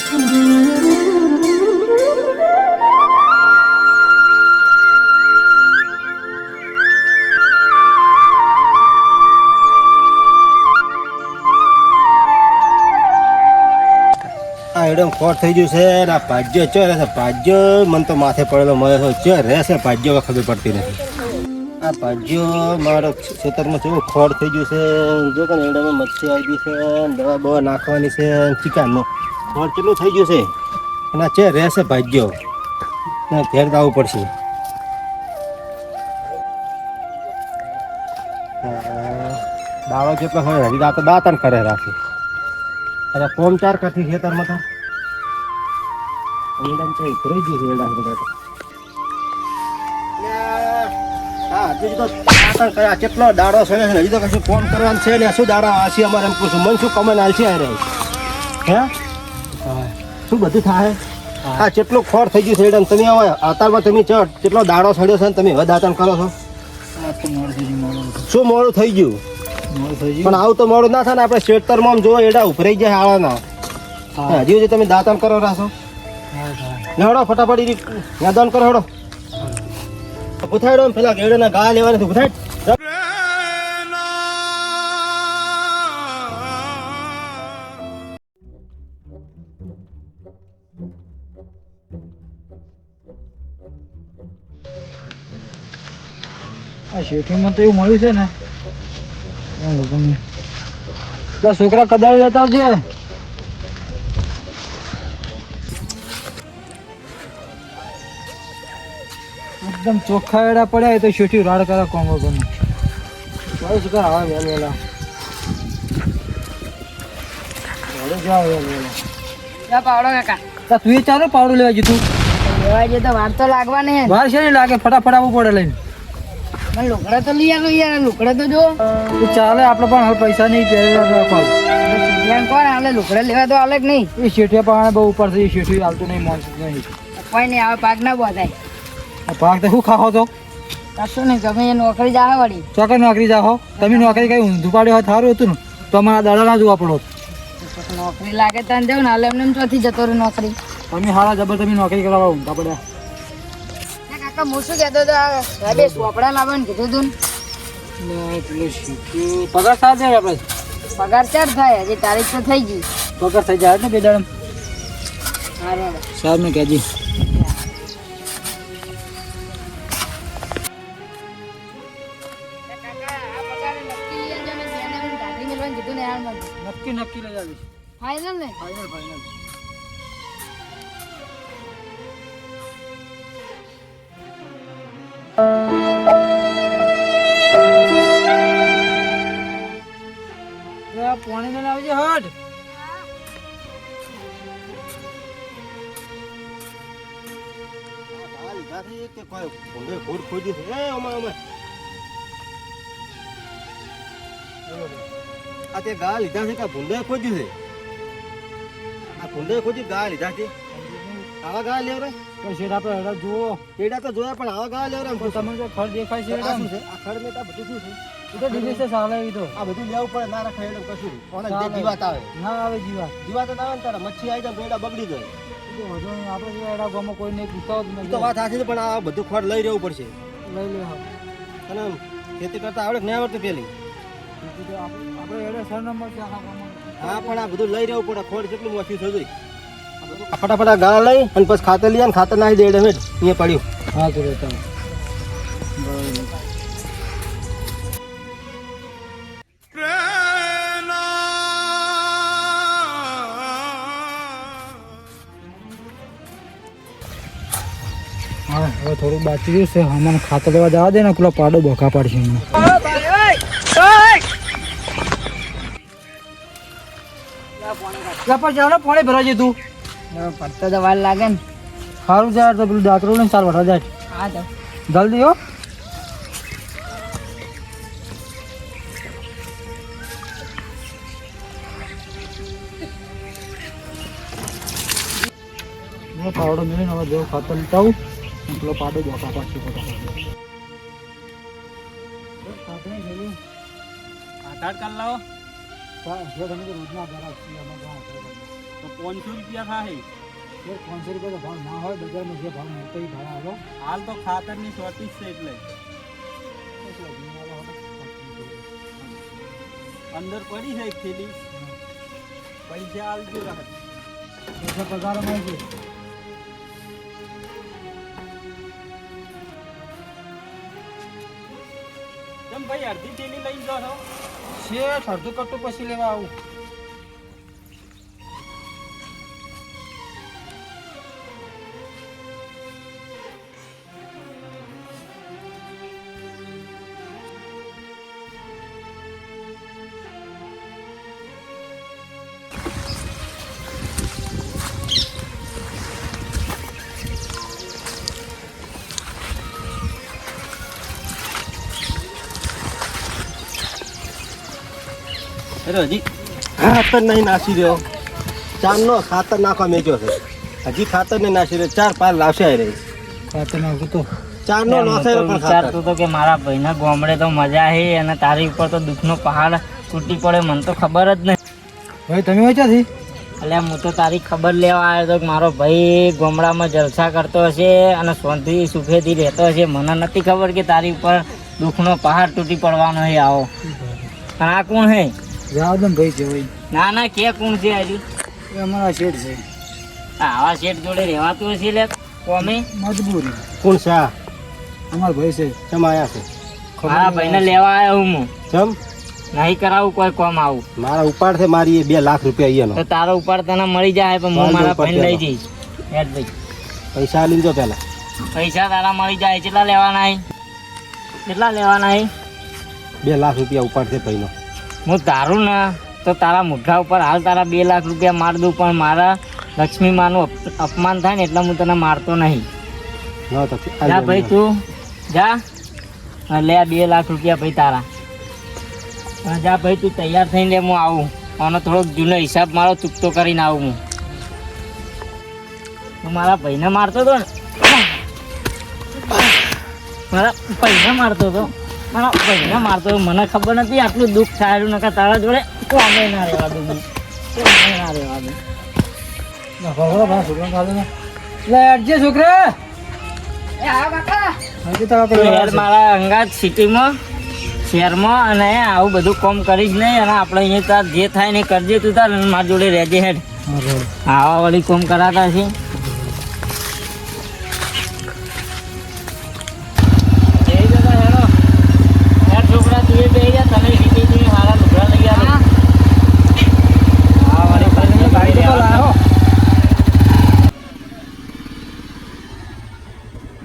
એકદમ ખોટ થઈ ગયું છે ને આ ભાજ્યો ચો રહેશે ભાજ્યો મને તો માથે પડેલો મળે છે ચો રહેશે ભાજ્યો ખબર પડતી નથી આ ભાજ્યો મારો ખેતરમાં કેવું ખોટ થઈ ગયું છે જો કે એડામાં મચ્છી આવી ગઈ છે દવા બવા નાખવાની છે ચિકનમાં ખોટ કેટલું થઈ ગયું છે અને આ ચે રહેશે ભાજ્યો ને ઘેર આવવું પડશે દાડો જેટલો હોય હજી તો દાંતણ કરે રાખે અરે કોમ ચાર કાઠી ખેતરમાં તો એડા તો ઉતરી ગયું છે એડા બધા હા હજી તો દાંતણ કર્યા કેટલો દાડો છે હજી તો કશું કોમ કરવાનું છે ને શું દાડા આસી અમારે એમ પૂછું મન શું કમાઈને હાલ છે હે શું બધું થાય હા કેટલું ખોટ થઈ ગયું છે એડા તમે હવે અત્યારમાં તમે કેટલો દાડો સડ્યો છે ને તમે હવે દાંતણ કરો છો શું મોડું થઈ ગયું પણ આવું તો મોડું ના થાય ને આપણે ખેતરમાં જોવો એડા ઉભરાઈ જાય આળાના હજી હજી તમે દાંતણ કરો રાખો હેડો ફટાફટ દાંતણ કરો હેડો પૂછાડો પેલા ગેડોના ગા લેવા નથી પૂછાડ આ શેઠીમાં તો એવું મળ્યું છે ને છોકરા કદાચ લેતા છે એકદમ ચોખ્ખા એડા પડ્યા તો શેઠી રાડ કરે કોંગો ગમે શું કર આવે વેલ વેલા પાવડો કાકા તું એ ચાલો પાવડું લેવા જતું લેવા જઈએ તો વાર તો લાગવાની વાર છે ને લાગે ફટાફટ આવવું પડે લઈને લુકડા તો લઈ આવ્યો યાર લુકડા તો જો ચાલે આપણે પણ હાલ પૈસા નહીં કોણ હાલે લુકડા લેવા તો હાલે કે નહીં એ શેઠિયા પાણી બહુ ઉપર છે એ શેઠી હાલતું નહીં માણસ નહીં કોઈ નહીં આવે પાક ના બોધાય પાક તો શું ખાવો તો કશું નહીં ગમે એ નોકરી જાહે વળી ચોક્કસ નોકરી જાઓ તમે નોકરી કઈ ઊંધું પાડ્યો હોય સારું હતું ને તો અમારા દાડા ના જોવા પડો નોકરી લાગે તને દેવ ને હાલે એમને ચોથી જતો રહ્યું નોકરી તમે હારા જબર તમે નોકરી કરવા ઊંધા પડ્યા કાકા હું શું કહેતો હતો બે સોપડા લાવવાનું કીધું તું પગાર સાથે આપણે પગાર ચાર થાય હજી તારીખ તો થઈ ગઈ પગાર થઈ જાય ને બે દાડમ હા સાહેબ ને કહેજી નક્કી નક્કી લઈ આવીશ ફાઈનલ ને ફાઈનલ ફાઈનલ પાણી લઈને આવજે હટ આ તે ગા લીધા છે કે ભૂંડે ખોજ્યું છે આ ભૂંડે ખોજ્યું ગા લીધા છે આવા ગા લેવ રે તો શેઠ આપણે હેડા જુઓ એડા તો જોયા પણ આવા ગા લેવ રે તમે જો ખડ દેખાય છે આ શું છે આ ખડ મેં બધું શું છે એ તો ડીજે છે સાલે એ તો આ બધું લેવું પડે ના રખાય એટલે કશું કોને જે જીવાત આવે ના આવે જીવા જીવાત આવે ને તારે મચ્છી આવી જાય તો એડા બગડી જાય વધુ આપણે જેવા એડા ગામમાં કોઈ નહીં પૂછતા જ એ તો વાત સાચી છે પણ આ બધું ખડ લઈ રહેવું પડશે લઈ લે અને ખેતી કરતા આવડે નહીં આવડતું પેલી આપણે એડા સર નંબર છે આખા ગામમાં હા પણ આ બધું લઈ રહેવું પડે ખોડ કેટલું મોટી થયું ફટાફટ આ ગા લઈ અને પછી ખાતર લઈએ ને ખાતર નાખી દે એડે અહીંયા પડ્યું હા તો રહેતા હા હવે થોડું બાકી રહ્યું છે હમણાં ખાતર લેવા જવા દે ને પેલો પાડો બોખા પાડશે પાણી ભરાય તું પડતો તો વાર લાગે ને સારું જાય તો પેલું દાતરું ને સાર વટા જાય હા તો જલ્દી હો પાવડો મેળવીને હવે જેવું ખાતર લીટાવું પેલો પાડો બોખા પાડશે ફટાફટ આધાર કાર્ડ લાવો રોજના ઘર તો 500 રૂપિયા થાય. એક 500 રૂપિયા તો ભાવ ના હોય, બજારમાં જે ભાવ મળતો એ ભાવ આવો. હાલ તો ખાતરની શોર્ટેજ છે એટલે અંદર પડી છે એક થેલી. પૈસા આલજો રાહત. પગાર મળે છે. કેમ ભાઈ અડધી થેલી લઈ જાઓ છો? શેઠ અડધું કટ્ટું પછી લેવા આવું. અરે હજી ખાતર નહીં નાસી રહ્યો. ચારનો ખાતર નાખવા મેચ્યો છે, હજી ખાતર નહીં નાસી રહ્યો. 4-5 લાવશે આ રહી. ખાતર નાખું તો ચારનો નાસે પણ ખાતર. વિચારતો તો કે મારા ભાઈના ગામડે તો મજા છે અને તારી ઉપર તો દુઃખનો પહાડ તૂટી પડે, મને તો ખબર જ નહીં. ભાઈ તમે વેચાથી એટલે હું તો તારી ખબર લેવા આવ્યો હતો કે મારો ભાઈ ગામડામાં જલસા કરતો હશે અને શાંતિ સુખેથી રહેતો હશે. મને નથી ખબર કે તારી ઉપર દુઃખનો પહાડ તૂટી પડવાનો છે. આવો અને આ કોણ છે? જાવદન ભાઈ છે ભાઈ. ના ના, કે કોણ છે? હજી એ અમારા શેઠ છે. આવા શેઠ જોડે રહેવાતું હશે લે કોમે. મજબૂરી. કોણ છે આ? અમારા ભાઈ છે. ચમ આયા છે? મારા ભાઈને લેવા આવ્યો હું. ચમ નહીં કરાવું કોઈ કોમ આવું મારા ઉપાડ છે મારી 2 લાખ રૂપિયા અહીંયાનો. તો તારો ઉપર તને મળી જાય, પણ હું મારા ભાઈને લઈ જઈશ. હેડ ભાઈ, પૈસા લઈને જો પહેલા. પૈસા તારા મળી જાય. કેટલા લેવાના છે? કેટલા લેવાના છે? 2 લાખ રૂપિયા ઉપાડ છે ભાઈનો. હું તારું ને તો તારા મુઠ્ઠા ઉપર હાલ તારા 2 લાખ રૂપિયા માર દઉં, પણ મારા લક્ષ્મી માનું અપમાન થાય ને એટલે હું તને મારતો નહીં. ન તો જા ભાઈ તું જા અને લે 2 લાખ રૂપિયા ભાઈ તારા. અને જા ભાઈ તું તૈયાર થઈને લે, હું આવું. આનો થોડોક જૂનો હિસાબ મારો ચૂકતો કરીને આવું હું. તું મારા ભાઈને મારતો હતો ને, મારા ભાઈને મારતો હતો, મારા ભાઈને મારતો હતો. મને ખબર નથી આટલું દુઃખ થાય નકા તારા જોડે કોમે ના રહેવા દઉં, કોમે ના રહેવા દઉં. છોકરા ખાધો ને લે અડજે છોકરા. એ આવો કાકા. હજી તારા તું યાર મારા અંગાત સિટીમાં શહેરમાં અને આવું બધું કામ કરીશ નહીં. અને આપણે અહીંયા તાર જે થાય ને એ કરજે તું તાર, અને મારી જોડે રહેજે હેડ. આવા વળી કોમ કરાતા છે.